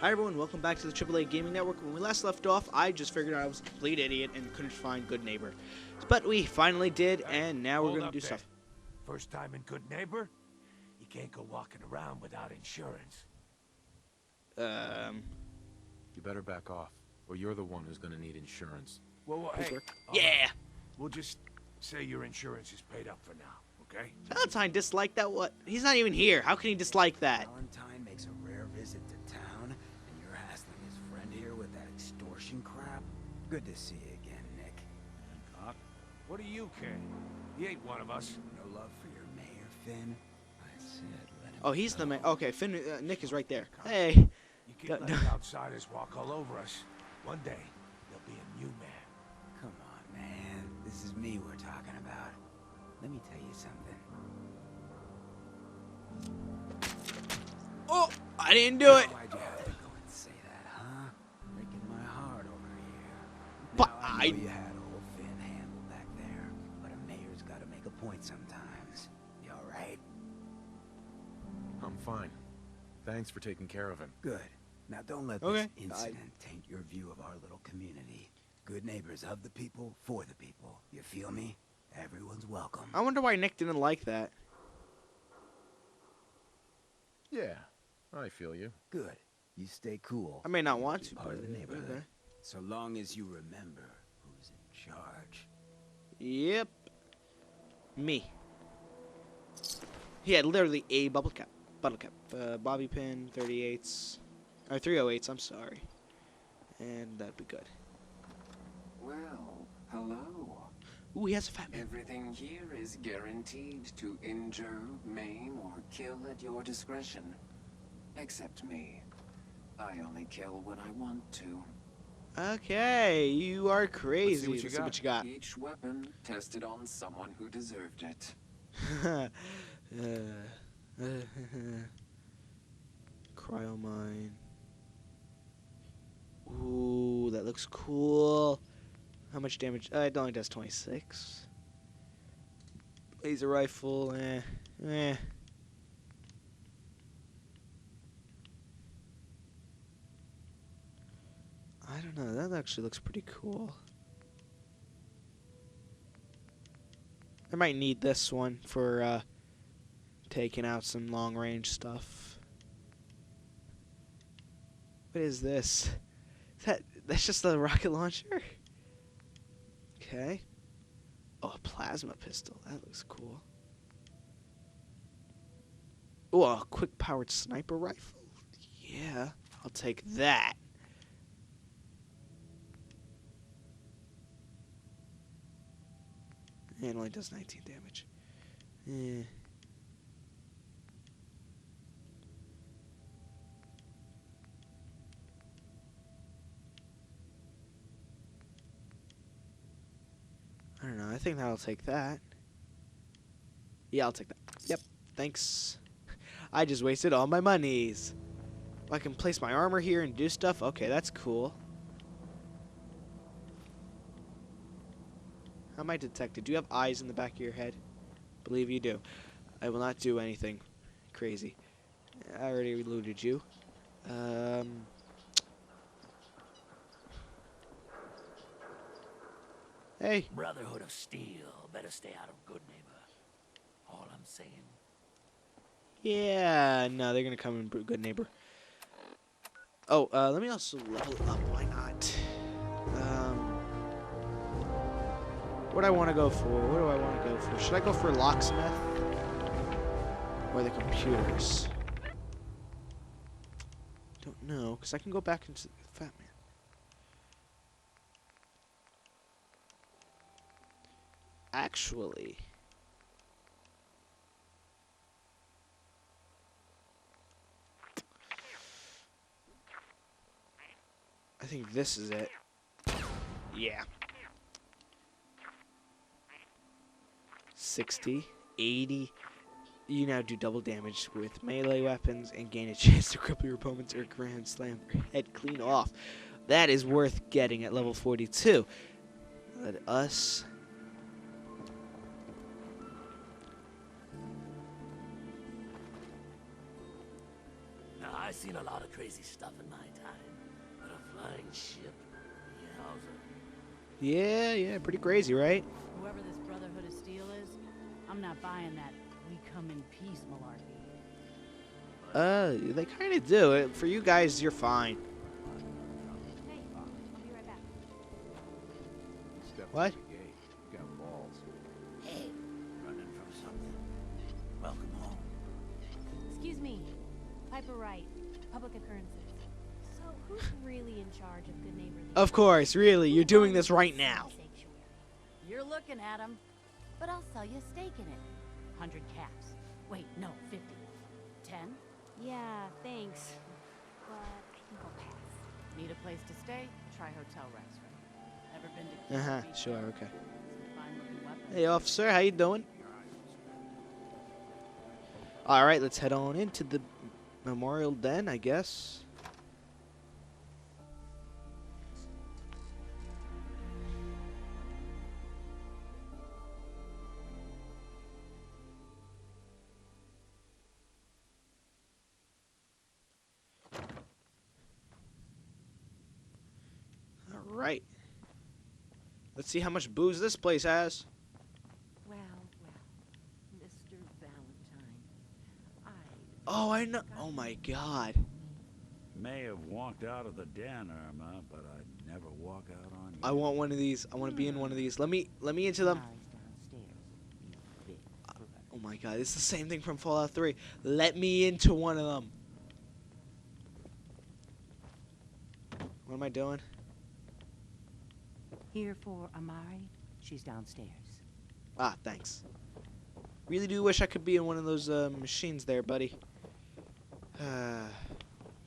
Hi everyone, welcome back to the AAA Gaming Network. When we last left off, I just figured out I was a complete idiot and couldn't find Goodneighbor. But we finally did, and now we're going to do stuff. First time in Goodneighbor? You can't go walking around without insurance. You better back off, or you're the one who's gonna need insurance. Well, hey, Yeah! we'll just say your insurance is paid up for now, okay? Valentine disliked that what? He's not even here. How can he dislike that? Valentine makes a rare visit to town, and you're hassling his friend here with that extortion crap? Good to see you again, Nick. Hancock, what do you care? He ain't one of us. No love for your mayor, Finn? I said let him Oh, he's the go. man. Okay, Finn, Nick is right there. Hey! You keep letting outsiders walk all over us. One day, there'll be a new man. Come on, man. This is me we're talking about. Let me tell you something. Oh! I didn't do it! Why'd you have to go and say that, huh? Breaking my heart over here. But Now, I know you had old Finn handled back there, but a mayor's gotta make a point sometimes. You alright? I'm fine. Thanks for taking care of him. Good. Now don't let Okay. this incident taint your view of our little community. Good neighbors of the people, for the people. You feel me? Everyone's welcome. I wonder why Nick didn't like that. Yeah, I feel you. Good. You stay cool. I may not want Be to, part but of the neighborhood. okay. So long as you remember who's in charge. Yep. Me. He had literally a bubble cap. Bobby pin, 38s. Or 308s, I'm sorry. And that'd be good. Well, hello. Ooh, he has a fat man. Everything here is guaranteed to injure, maim, or kill at your discretion. Except me. I only kill when I want to. Okay, you are crazy. Let's see what you got. Each weapon tested on someone who deserved it. Cryomine. Ooh, that looks cool. How much damage? It only does 26. Laser rifle, eh. I don't know, that actually looks pretty cool. I might need this one for, taking out some long-range stuff. What is this? That's just a rocket launcher? Okay. Oh, a plasma pistol. That looks cool. Oh, a quick-powered sniper rifle? Yeah, I'll take that. It only does 19 damage. Eh. I don't know. I think I'll take that. Yeah, I'll take that. Yep. Thanks. I just wasted all my monies. I can place my armor here and do stuff. Okay, that's cool. How am I detected? Do you have eyes in the back of your head? Believe you do. I will not do anything crazy. I already looted you. Hey. Brotherhood of Steel. Better stay out of Goodneighbor. All I'm saying. Yeah, no, they're gonna come in Goodneighbor. Oh, let me also level up. Why not? What do I want to go for? What do I want to go for? Should I go for locksmith or the computers? Don't know, because I can go back into the Fat Man. Actually, I think this is it. Yeah. 60, 80. You now do double damage with melee weapons and gain a chance to cripple your opponents or grand slam your head clean off. That is worth getting at level 42. Let us I seen a lot of crazy stuff in my time, but a flying ship, yowza. Yeah, pretty crazy, right? Whoever this Brotherhood of Steel is, I'm not buying that we come in peace malarkey. They kind of do it. For you guys, you're fine. Hey, I'll be right back. Step What? to the gate. You got balls. Hey, running from something. Welcome home. Excuse me. Piper Wright, Public Occurrences. So, who's really in charge of Goodneighbor? Of course, really. You're doing this right now. You're looking at him, but I'll sell you a stake in it. 100 caps. Wait, no, 50. 10? Yeah, thanks. But I think I'll pass. Need a place to stay? Try Hotel Rexford. Ever been to Keystone Beach? Sure, okay. Some fine-looking weapons. Hey, officer, how you doing? All right, let's head on into the memorial den, I guess. All right. Let's see how much booze this place has. Well, Mr. Valentine, Oh, I know. Oh my God. May have walked out of the den, Irma, but I'd never walk out on you. I want one of these. I want to be in one of these. Let me into them. Oh my God, it's the same thing from Fallout 3. Let me into one of them. What am I doing? Here for Amari. She's downstairs. Ah, thanks. Really do wish I could be in one of those machines there, buddy.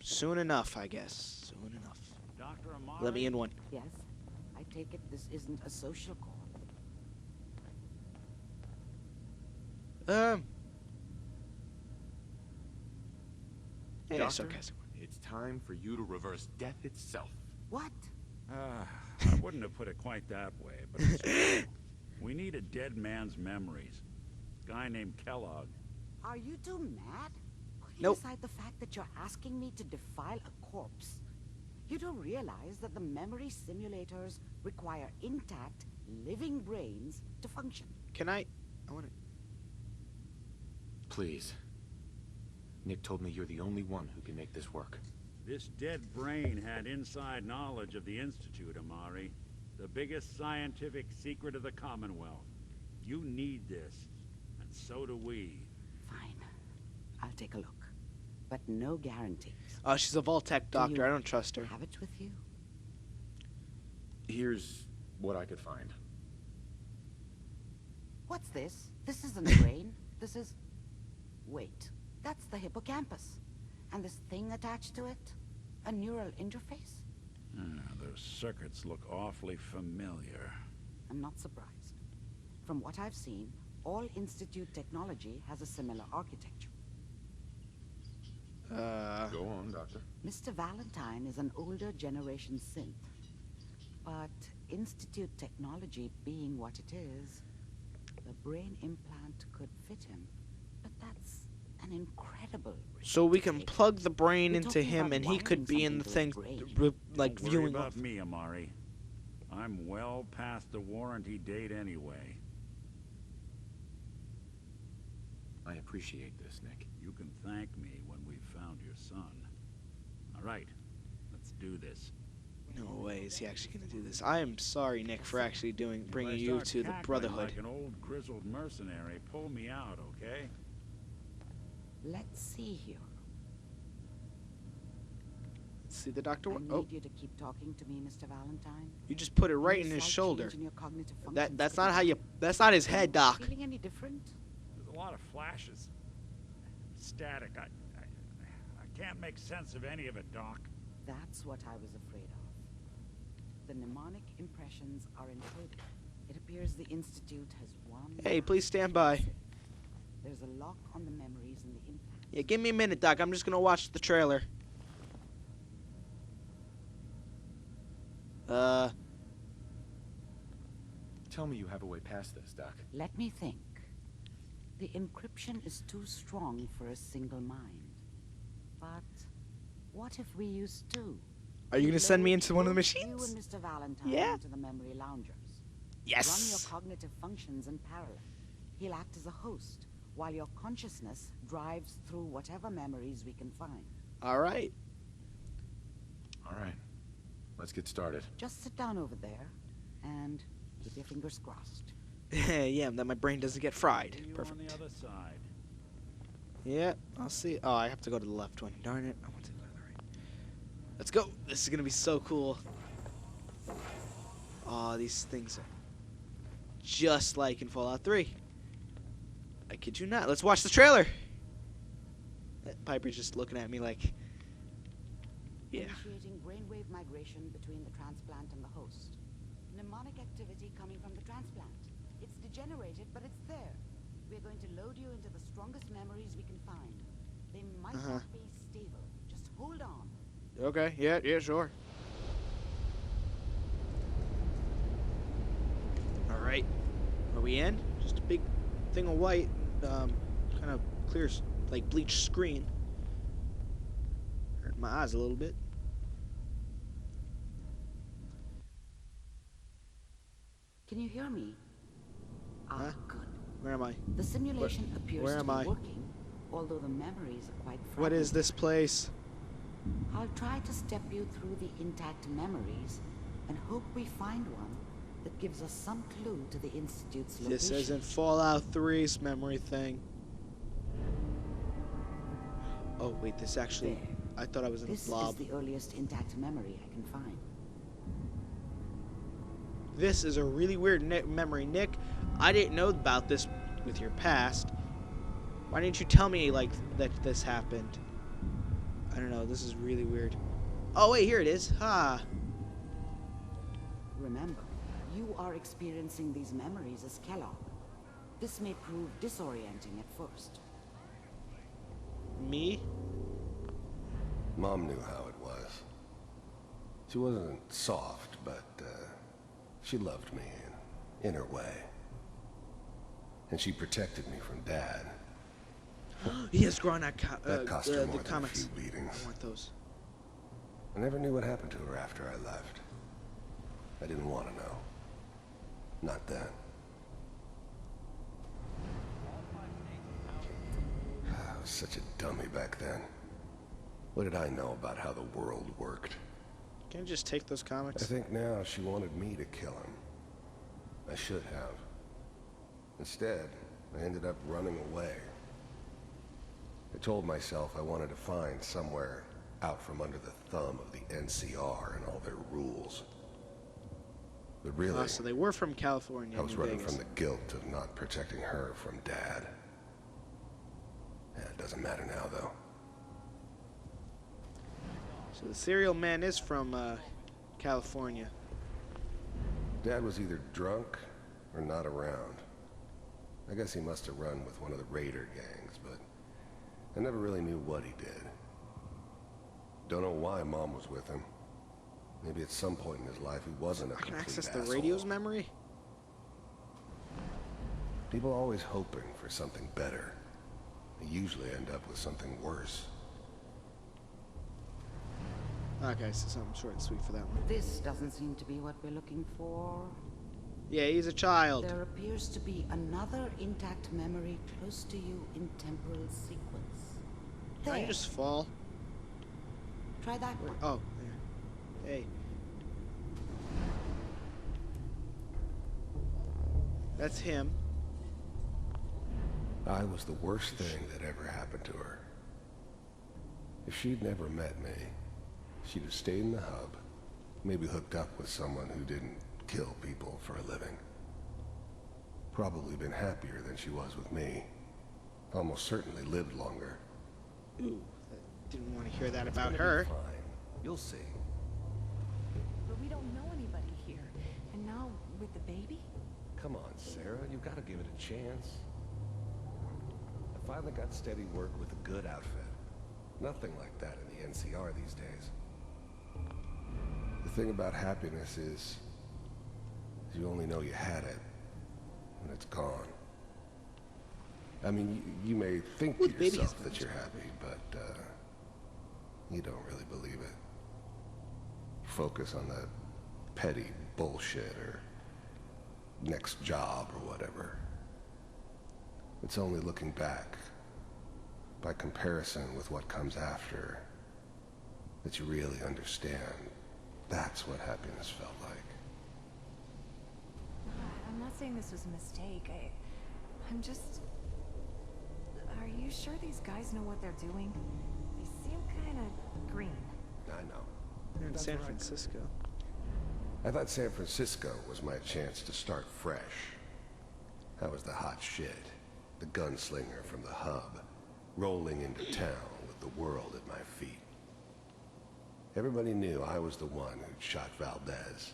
Soon enough, I guess. Soon enough. Dr. Amari? Let me in one. Yes, I take it this isn't a social call. Yeah, Doctor, sarcastic. it's time for you to reverse death itself. What? I wouldn't have put it quite that way, but it's true. We need a dead man's memories. Guy named Kellogg. Are you two mad? Putting Nope. aside the fact that you're asking me to defile a corpse, you don't realize that the memory simulators require intact, living brains to function. Can I want to. Please. Nick told me you're the only one who can make this work. This dead brain had inside knowledge of the Institute, Amari. The biggest scientific secret of the Commonwealth. You need this, and so do we. Fine. I'll take a look. But no guarantees. Oh, she's a Voltec doctor. I don't trust her. Have it with you? Here's what I could find. What's this? This isn't a brain. This is... Wait. That's the hippocampus. And this thing attached to it? A neural interface? Those circuits look awfully familiar. I'm not surprised. From what I've seen, all Institute technology has a similar architecture. Go on, Doctor. Mr. Valentine is an older generation synth. But Institute technology being what it is, the brain implant could fit him. But that's an incredible risk So we to can take. plug the brain We're into talking him, about and he could wiring be in the something thing, to his brain. like Don't worry viewing about off. me, Amari. I'm well past the warranty date anyway. I appreciate this, Nick. You can thank me when we've found your son. All right, let's do this. No way is he actually gonna do this. I am sorry, Nick, for actually bringing If I you start to the cackling Brotherhood. like an old grizzled mercenary, pull me out, okay? Let's see here. See the doctor? I need Oh, you to keep talking to me, Mr. Valentine. you just put it right Any in his slight shoulder. change in your cognitive That's functions not could how be- you. That's not his head, Doc. Feeling any different? There's a lot of flashes. Static. I can't make sense of any of it, Doc. That's what I was afraid of. The mnemonic impressions are encoded. It appears the Institute has one. Hey, last please stand by. visit. There's a lock on the memories in the implant. Yeah, give me a minute, Doc. I'm just gonna watch the trailer. Tell me you have a way past this, Doc. Let me think. The encryption is too strong for a single mind. But What if we used two? Are you gonna send me into one of the Both You machines? and Mr. Valentine Yeah. into the memory loungers. Run your Yes. cognitive functions in parallel. He'll act as a host, while your consciousness drives through whatever memories we can find. All right. All right. Let's get started. Just sit down over there, and keep your fingers crossed. Yeah, that my brain doesn't get fried. See you on Perfect. the other side. Yeah, I'll see. Oh, I have to go to the left one. Darn it. I want to go to the right. Let's go. This is going to be so cool. Oh, these things are just like in Fallout 3. I kid you not. Let's watch the trailer. Piper's just looking at me like, yeah. Initiating brainwave migration between the transplant and the host. Mnemonic activity coming from the transplant. It's degenerated, but it's there. We're going to load you into the strongest memories we can find. They might not be stable. Just hold on. Okay, yeah, sure. Alright. Are we in? Just a big thing of white. Kind of clear, like bleached screen. Hurt my eyes a little bit. Can you hear me? Huh? Good. Where am I? The simulation appears where to am be I? working, although the memories are quite fragmented. What is this place? I'll try to step you through the intact memories and hope we find one that gives us some clue to the Institute's location. This isn't Fallout 3's memory thing. Oh, wait, this actually... There. I thought I was in a This blob. is the earliest intact memory I can find. This is a really weird memory. Nick, I didn't know about this with your past. Why didn't you tell me, like, that this happened? I don't know, this is really weird. Oh, wait, here it is. Ha! Remember, you are experiencing these memories as Kellogg. This may prove disorienting at first. Me? Mom knew how it was. She wasn't soft, but she loved me in her way. And she protected me from Dad. He has grown that Cost her more the than comics. a few beatings. I want those. I never knew what happened to her after I left. I didn't want to know. Not then. I was such a dummy back then. What did I know about how the world worked? Can you just take those I comics? think now she wanted me to kill him. I should have. Instead, I ended up running away. I told myself I wanted to find somewhere out from under the thumb of the NCR and all their rules. But really, Oh, so they were from California. I was New running Vegas. from the guilt of not protecting her from Dad. Yeah, it doesn't matter now, though. So the serial man is from California. Dad was either drunk or not around. I guess he must have run with one of the raider gangs, but I never really knew what he did. Don't know why Mom was with him. Maybe at some point in his life he wasn't a I can complete access the asshole. radio's memory? People always hoping for something better. They usually end up with something worse. Okay, so something short and sweet for that one. This doesn't seem to be what we're looking for. Yeah, he's a child. There appears to be another intact memory close to you in temporal sequence. Can I There. just fall? Try that one. Oh, there. Hey. That's him. I was the worst thing that ever happened to her. If she'd never met me, she'd have stayed in the hub, maybe hooked up with someone who didn't kill people for a living. Probably been happier than she was with me. Almost certainly lived longer. Ooh, didn't want to hear that It's about gonna be her. Fine. You'll see. But we don't know anybody here. And now, with the baby? Come on, Sarah. You've got to give it a chance. I finally got steady work with a good outfit. Nothing like that in the NCR these days. The thing about happiness is you only know you had it when it's gone. I mean, you may think Ooh, to the baby yourself has that you're happy, but you don't really believe it. Focus on that petty bullshit or next job or whatever. It's only looking back, by comparison with what comes after, that you really understand that's what happiness felt like. I'm not saying this was a mistake. I'm just... Are you sure these guys know what they're doing? They seem kind of green. I know. They're in That's San right. Francisco. I thought San Francisco was my chance to start fresh. I was the hot shit, the gunslinger from the hub, rolling into town with the world at my feet. Everybody knew I was the one who'd shot Valdez.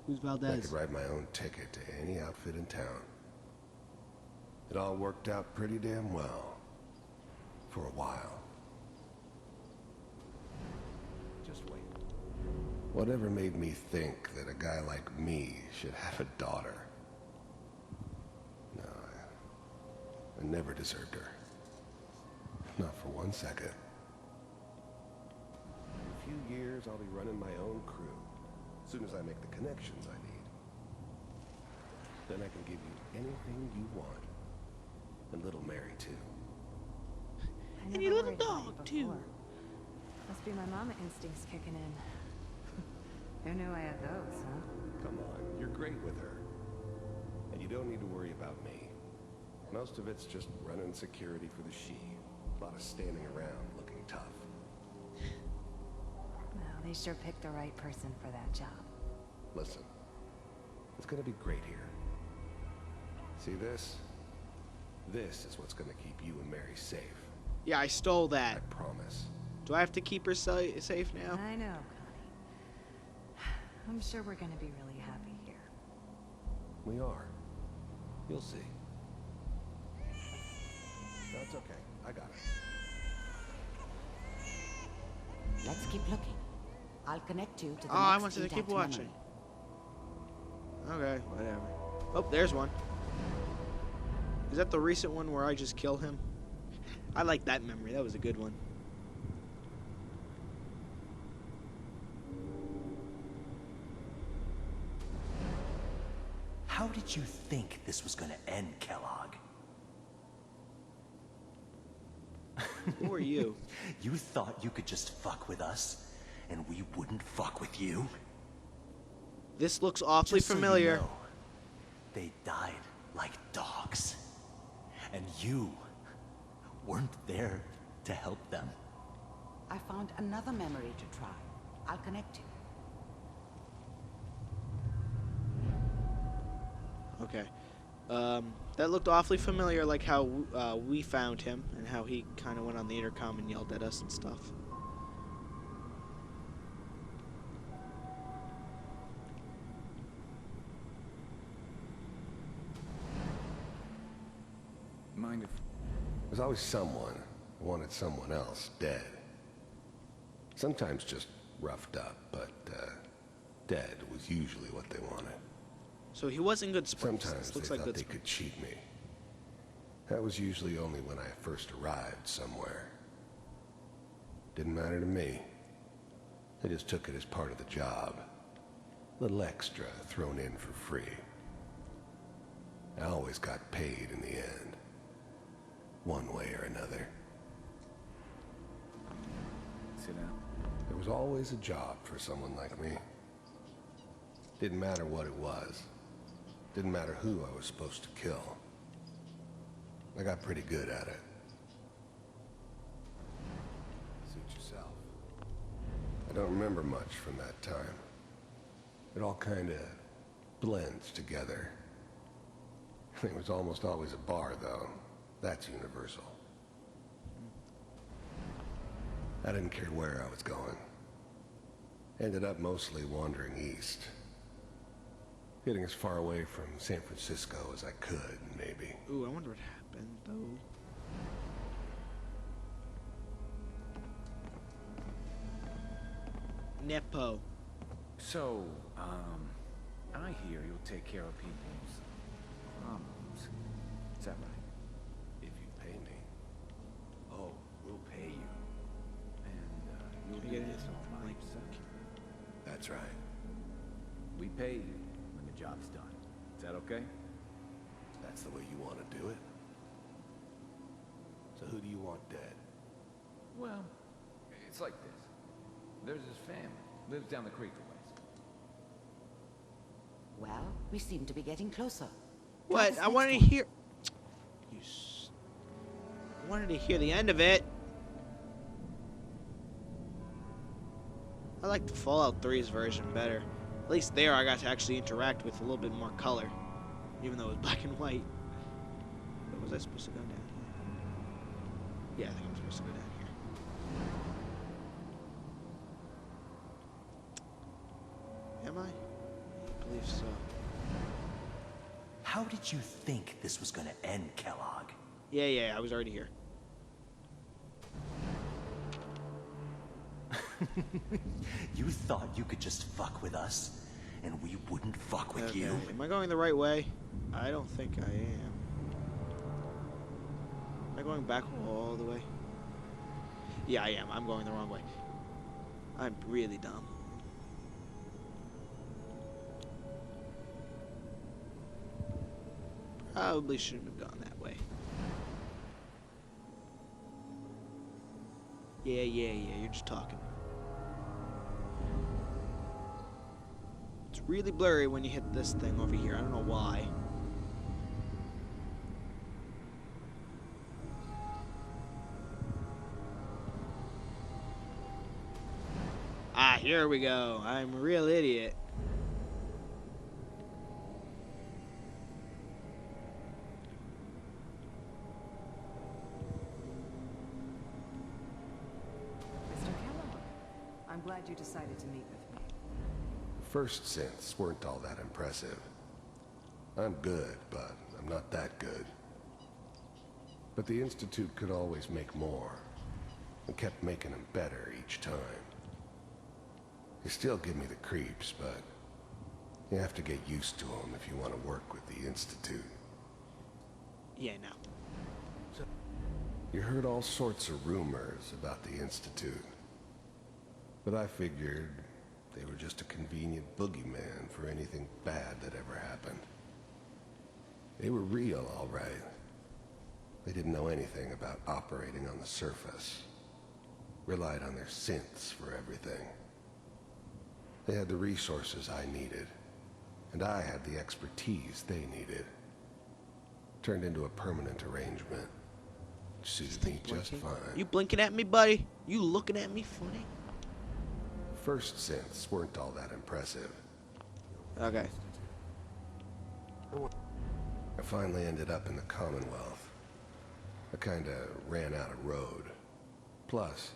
Who's I Valdez? could write my own ticket to any outfit in town. It all worked out pretty damn well. For a while. Just wait. Whatever made me think that a guy like me should have a daughter? No, I never deserved her. Not for 1 second. In a few years, I'll be running my own crew. As soon as I make the connections I need. Then I can give you anything you want. And little Mary, too. I And never your little worried about dog, it too. before. Must be my mama instincts kicking in. Who knew I had those, huh? Come on, you're great with her. And you don't need to worry about me. Most of it's just running security for the she. A lot of standing around looking tough. Well, they sure picked the right person for that job. Listen, it's gonna be great here. See this? This is what's gonna keep you and Mary safe. Yeah, I stole I that. promise. Do I have to keep her safe now? I know, Connie. I'm sure we're gonna be really happy here. We are. You'll see. That's okay. I got it. Let's keep looking. I'll connect you to the Oh, I next wanted to keep intact watching. memory. Okay, whatever. Oh, there's one. Is that the recent one where I just kill him? I like that memory. That was a good one. How did you think this was gonna end, Kellogg? Who are you? You thought you could just fuck with us, and we wouldn't fuck with you? This looks awfully Just so you familiar. know, they died like dogs. And you weren't there to help them. I found another memory to try. I'll connect you. Okay. That looked awfully familiar, like how we found him and how he kind of went on the intercom and yelled at us and stuff. Mind if... There's always someone who wanted someone else dead. Sometimes just roughed up, but dead was usually what they wanted. So he was in good spirits. Sometimes This looks they like thought good they spirits. could cheat me. That was usually only when I first arrived somewhere. Didn't matter to me. I just took it as part of the job. Little extra thrown in for free. I always got paid in the end. One way or another. Sit down. There was always a job for someone like me. Didn't matter what it was. Didn't matter who I was supposed to kill. I got pretty good at it. Suit yourself. I don't remember much from that time. It all kind of blends together. It was almost always a bar, though. That's universal. I didn't care where I was going. Ended up mostly wandering east. Getting as far away from San Francisco as I could, maybe. Ooh, I wonder what happened, though. Nepo. So, I hear you'll take care of people's problems. Is that right? If you pay me. Oh, we'll pay you. And, you'll Can I get anything? Like, That's right. We pay you when the job's done. Is that okay? That's the way you want to do it. So who do you want dead? Well, it's like this. There's his family. Lives down the creek a ways. Well, we seem to be getting closer. what? I wanted to hear. I wanted to hear the end of it. I like the Fallout 3's version better. At least there I got to actually interact with a little bit more color. Even though it was black and white. But was I supposed to go down here? Yeah, I think I'm supposed to go down here. Am I? I believe so. How did you think this was gonna end, Kellogg? Yeah, I was already here. You thought you could just fuck with us, and we wouldn't fuck with you? Am I going the right way? I don't think I am. Am I going back all the way? Yeah, I am. I'm going the wrong way. I'm really dumb. Probably shouldn't have gone that way. Yeah, you're just talking. It's really blurry when you hit this thing over here. I don't know why. Ah, here we go. I'm a real idiot. Mr. Kellogg, I'm glad you decided to meet with me. First synths weren't all that impressive. I'm good, but I'm not that good. But the Institute could always make more, and kept making them better each time. They still give me the creeps, but you have to get used to them if you want to work with the Institute. Yeah, no. You heard all sorts of rumors about the Institute, but I figured they were just a convenient boogeyman for anything bad that ever happened. They were real, all right. They didn't know anything about operating on the surface. Relied on their synths for everything. They had the resources I needed, and I had the expertise they needed. Turned into a permanent arrangement. Suited me just fine. You blinking at me, buddy? You looking at me funny? First synths weren't all that impressive. Okay. I finally ended up in the Commonwealth. I kinda ran out of road. Plus,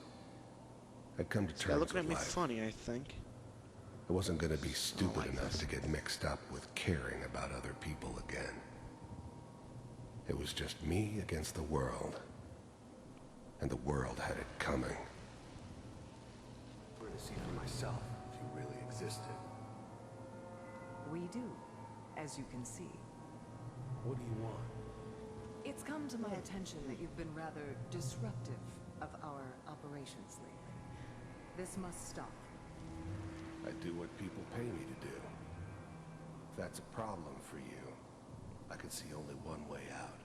I'd come to They're terms looking with at me life. funny, I think. I wasn't gonna be stupid enough to get mixed up with caring about other people again. It was just me against the world. And the world had it coming. To see for myself if you really existed. We do, as you can see. What do you want? It's come to my attention that you've been rather disruptive of our operations lately. This must stop. I do what people pay me to do. If that's a problem for you, I can see only one way out.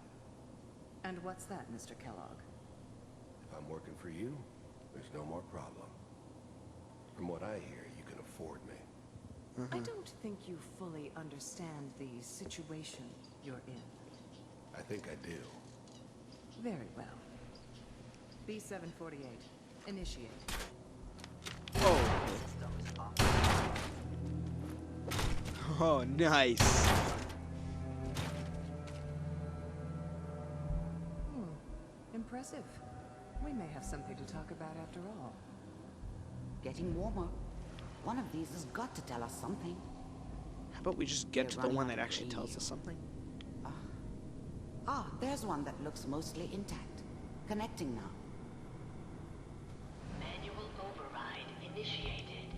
And what's that, Mr. Kellogg? If I'm working for you, there's no more problem. From what I hear, you can afford me. I don't think you fully understand the situation you're in. I think I do. Very well. B-748, initiate. Oh, nice. Impressive. We may have something to talk about after all. Getting warmer. One of these has got to tell us something. How about we just get They're to the running one out that of actually tells radio. us something? There's one that looks mostly intact. Connecting now. Manual override initiated.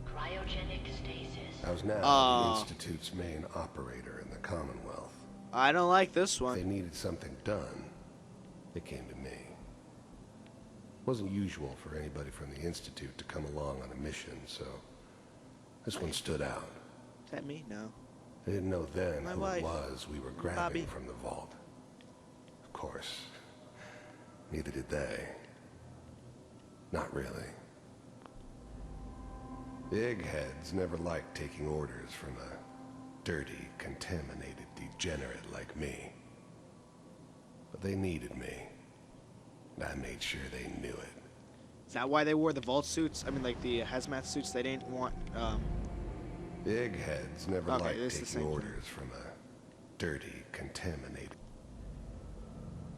Cryogenic stasis. I was now the Institute's main operator in the Commonwealth. I don't like this If one. they needed something done, they came to me. Wasn't usual for anybody from the Institute to come along on a mission, so this one stood out. Is that me? No. I didn't know then My who wife. it was we were grabbing Bobby. from the vault. Of course, neither did they. Not really. The eggheads never liked taking orders from a dirty, contaminated degenerate like me. But they needed me, and I made sure they knew it. Is that why they wore the vault suits? I mean, like the hazmat suits. They didn't want. The eggheads never Okay, liked it's the taking same orders from a dirty, contaminated.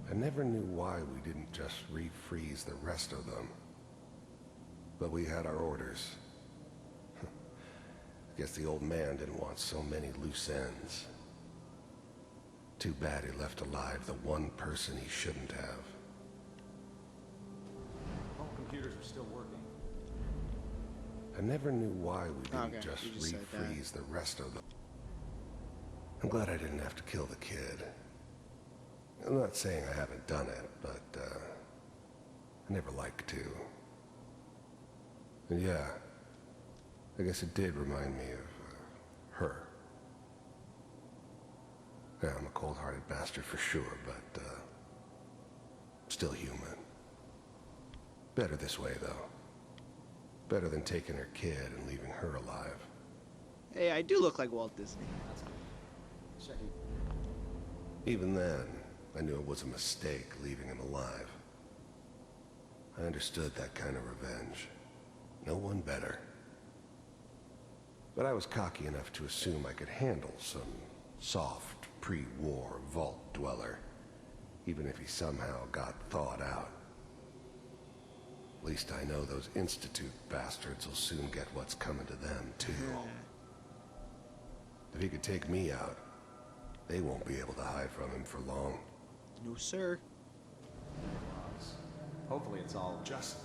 I never knew why we didn't just refreeze the rest of them. But we had our orders. Guess the old man didn't want so many loose ends. Too bad he left alive the one person he shouldn't have. All computers are still working. I never knew why we didn't Okay, just you just said that. refreeze the rest of them. I'm glad I didn't have to kill the kid. I'm not saying I haven't done it, but I never like to. And yeah, I guess it did remind me of her. Yeah, I'm a cold-hearted bastard for sure, but still human. Better this way, though. Better than taking her kid and leaving her alive. Hey, I do look like Walt Disney. Checking. Even then, I knew it was a mistake leaving him alive. I understood that kind of revenge. No one better. But I was cocky enough to assume I could handle some soft, pre-war vault dweller, even if he somehow got thawed out. At least I know those Institute bastards will soon get what's coming to them, too. If he could take me out, they won't be able to hide from him for long. No, sir. Hopefully it's all just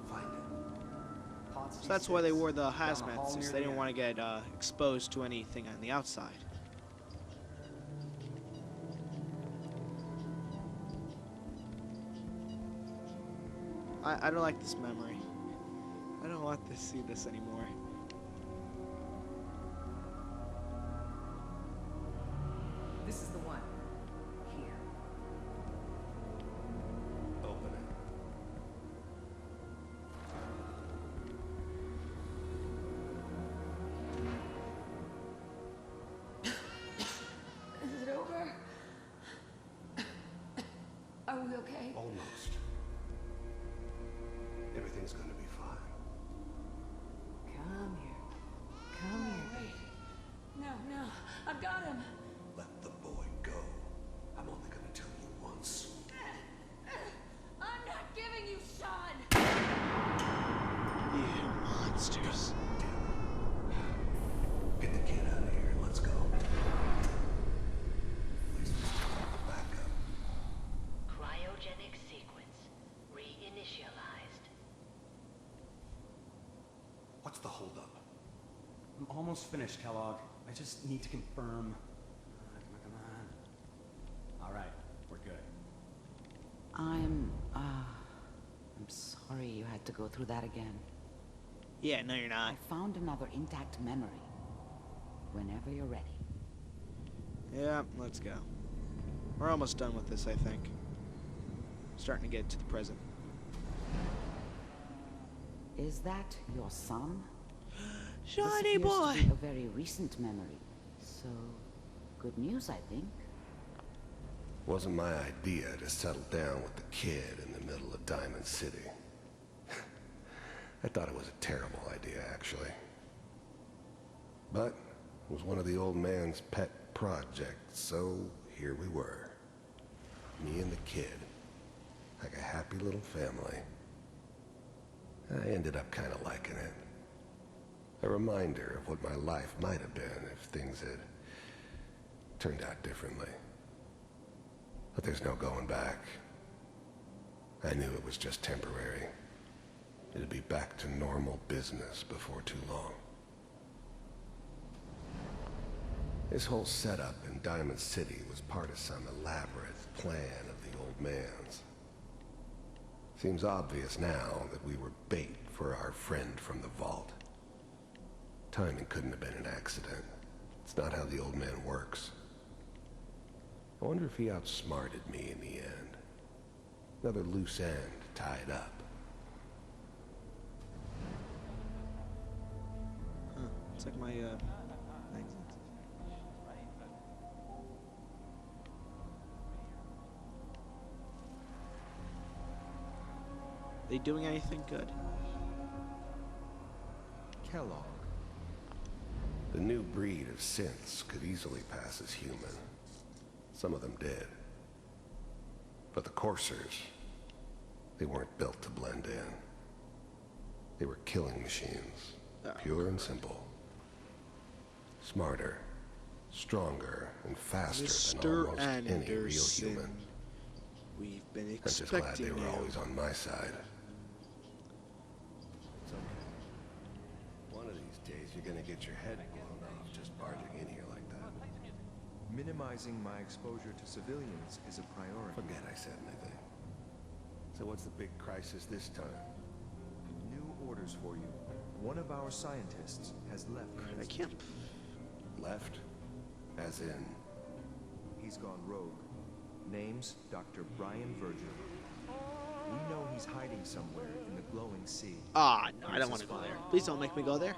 find it. So that's why they wore the hazmat suits. They didn't want to get exposed to anything on the outside. I don't like this memory. I don't want to see this anymore. This is the one. Here. Open it. Is it over? Are we okay? Almost. Everything's gonna be fine. Come here. Come here, baby. No, I've got him. Let the boy go. I'm only gonna tell you once. I'm not giving you Sean. You monsters. Get the kid out of here. Let's go. Please, back up. Cryogenic sequence reinitialized. What's the holdup? I'm almost finished, Kellogg. I just need to confirm. Come on. All right, we're good. I'm sorry you had to go through that again. Yeah, no, you're not. I found another intact memory. Whenever you're ready. Yeah, let's go. We're almost done with this, I think. Starting to get to the present. Is that your son? Shiny this appears boy! to be a very recent memory. So, good news, I think. Wasn't my idea to settle down with the kid in the middle of Diamond City. I thought it was a terrible idea, actually. But it was one of the old man's pet projects, so here we were. Me and the kid. Like a happy little family. I ended up kind of liking it. A reminder of what my life might have been if things had turned out differently. But there's no going back. I knew it was just temporary. It'd be back to normal business before too long. This whole setup in Diamond City was part of some elaborate plan of the old man's. Seems obvious now that we were bait for our friend from the vault. Timing couldn't have been an accident. It's not how the old man works. I wonder if he outsmarted me in the end. Another loose end tied up. Huh. It's like my, magazines. They doing anything good? Kellogg. The new breed of synths could easily pass as human. Some of them did. But the coursers, they weren't built to blend in. They were killing machines, pure and simple. Smarter, stronger, and faster than almost any real human. We've been I'm just expecting glad they were always on my side. One of these days you're gonna get your head blown off just barging in here like that. Minimizing my exposure to civilians is a priority. Forget I said anything. So what's the big crisis this time? New orders for you. One of our scientists has left. I can't. Left? As in? He's gone rogue. Name's Dr. Brian Virgil. We know he's hiding somewhere in the glowing sea. Ah, no, I don't want to go there. Please don't make me go there.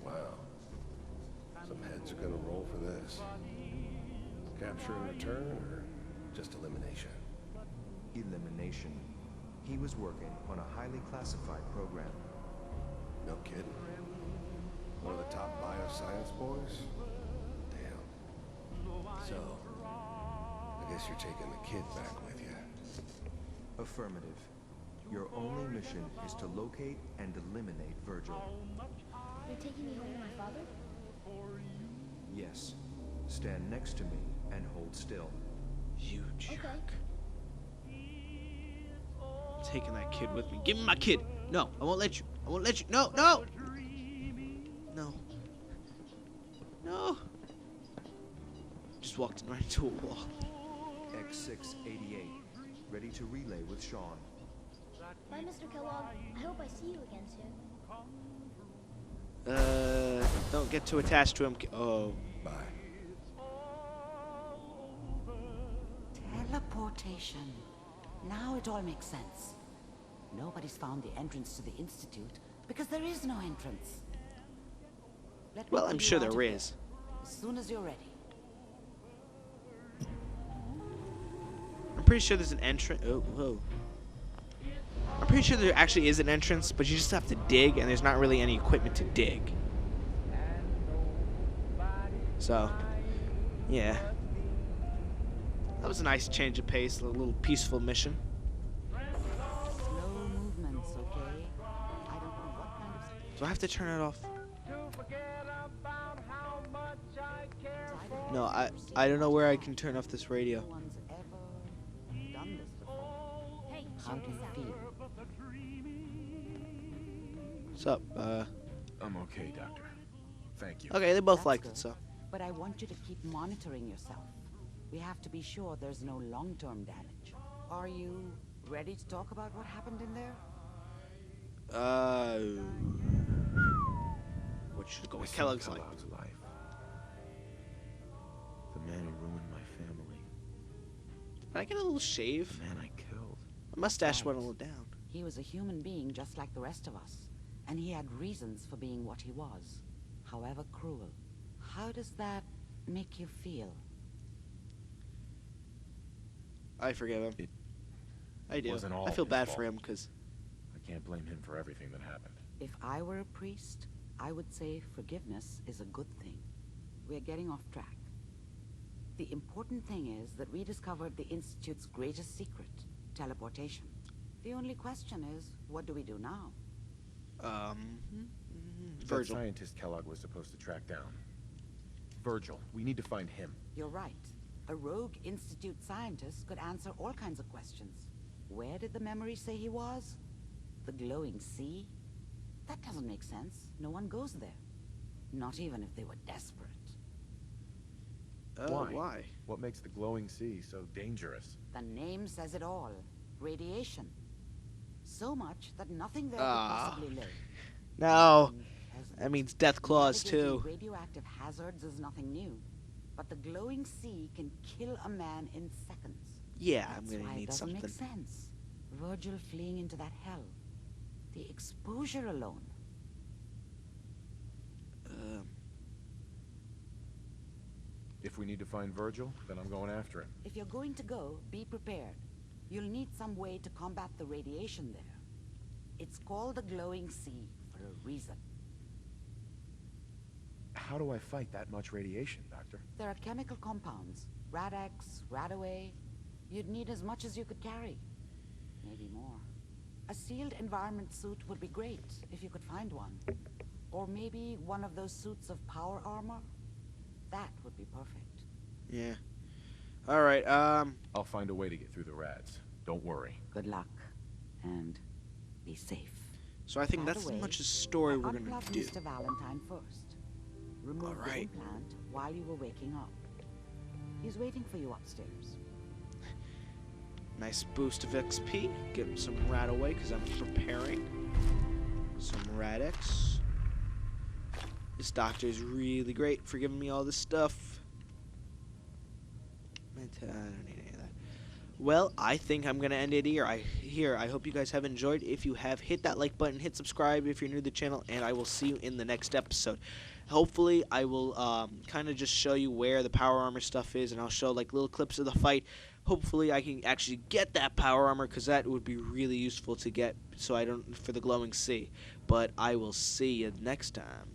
Wow. Some heads are gonna roll for this. Capture and return, or just elimination? Elimination. He was working on a highly classified program. No kidding. One of the top bioscience boys? Damn. So, I guess you're taking the kid back with you. Affirmative. Your only mission is to locate and eliminate Virgil. You're taking me home to my father? Yes. Stand next to me and hold still. You jerk. Taking that kid with me. Give me my kid. No, I won't let you. I won't let you. No, no. No. No. Just walked right into a wall. X688. Ready to relay with Sean. Bye, Mr. Kellogg. I hope I see you again soon. Don't get too attached to him. Oh. Bye. Teleportation. Now it all makes sense. Nobody's found the entrance to the Institute because there is no entrance. Well, I'm sure there is. As soon as you're ready. I'm pretty sure there's an entrance. Oh, whoa. I'm pretty sure there actually is an entrance, but you just have to dig, and there's not really any equipment to dig. So, yeah. That was a nice change of pace, a little peaceful mission. Slow movements, okay? I don't know what kind of... Do I have to turn it off? No, I don't know where I can turn off this radio. How do you feel? What's up? I'm okay, Doctor. Thank you. Okay, they both That's liked good. it, so. But I want you to keep monitoring yourself. We have to be sure there's no long-term damage. Are you ready to talk about what happened in there? What should go with I Kellogg's saved like? Kellogg's life. The man who ruined my family. Did I get a little shave? The man I killed. My mustache Right. went a little down. He was a human being just like the rest of us. And he had reasons for being what he was. However cruel. How does that make you feel? I forgive him. I do. wasn't all I feel his bad fault. for him because I can't blame him for everything that happened. If I were a priest, I would say forgiveness is a good thing. We're getting off track. The important thing is that we discovered the Institute's greatest secret, teleportation. The only question is, what do we do now? That Virgil. scientist Kellogg was supposed to track down. Virgil. We need to find him. You're right. A rogue Institute scientist could answer all kinds of questions. Where did the memory say he was? The glowing sea? That doesn't make sense. No one goes there. Not even if they were desperate. Why? What makes the glowing sea so dangerous? The name says it all. Radiation. So much that nothing there could Ah. possibly live. No. Peasant. That means death claws, Navigating too. radioactive hazards is nothing new. But the glowing sea can kill a man in seconds. Yeah, That's I'm why gonna it need doesn't something. make sense. Virgil fleeing into that hell. The exposure alone. If we need to find Virgil, then I'm going after him. If you're going to go, be prepared. You'll need some way to combat the radiation there. It's called the glowing sea for a reason. How do I fight that much radiation, Doctor? There are chemical compounds. Rad-X, Radaway. You'd need as much as you could carry. Maybe more. A sealed environment suit would be great, if you could find one. Or maybe one of those suits of power armor. That would be perfect. Yeah. Alright, I'll find a way to get through the rads. Don't worry. Good luck. And be safe. so I think By that's the as way, much as story we're gonna unplug do. Mr. Valentine first. Remove the Alright. implant while you were waking up. He's waiting for you upstairs. Nice boost of XP. Get him some Radaway, because I'm preparing. Some Rad-X. This doctor is really great for giving me all this stuff. I don't need any of that. Well, I think I'm going to end it here. I hope you guys have enjoyed. If you have, hit that like button, hit subscribe if you're new to the channel, and I will see you in the next episode. Hopefully, I will kind of just show you where the power armor stuff is, and I'll show like little clips of the fight. Hopefully, I can actually get that power armor, because that would be really useful to get, so I don't, for the glowing sea. But I will see you next time.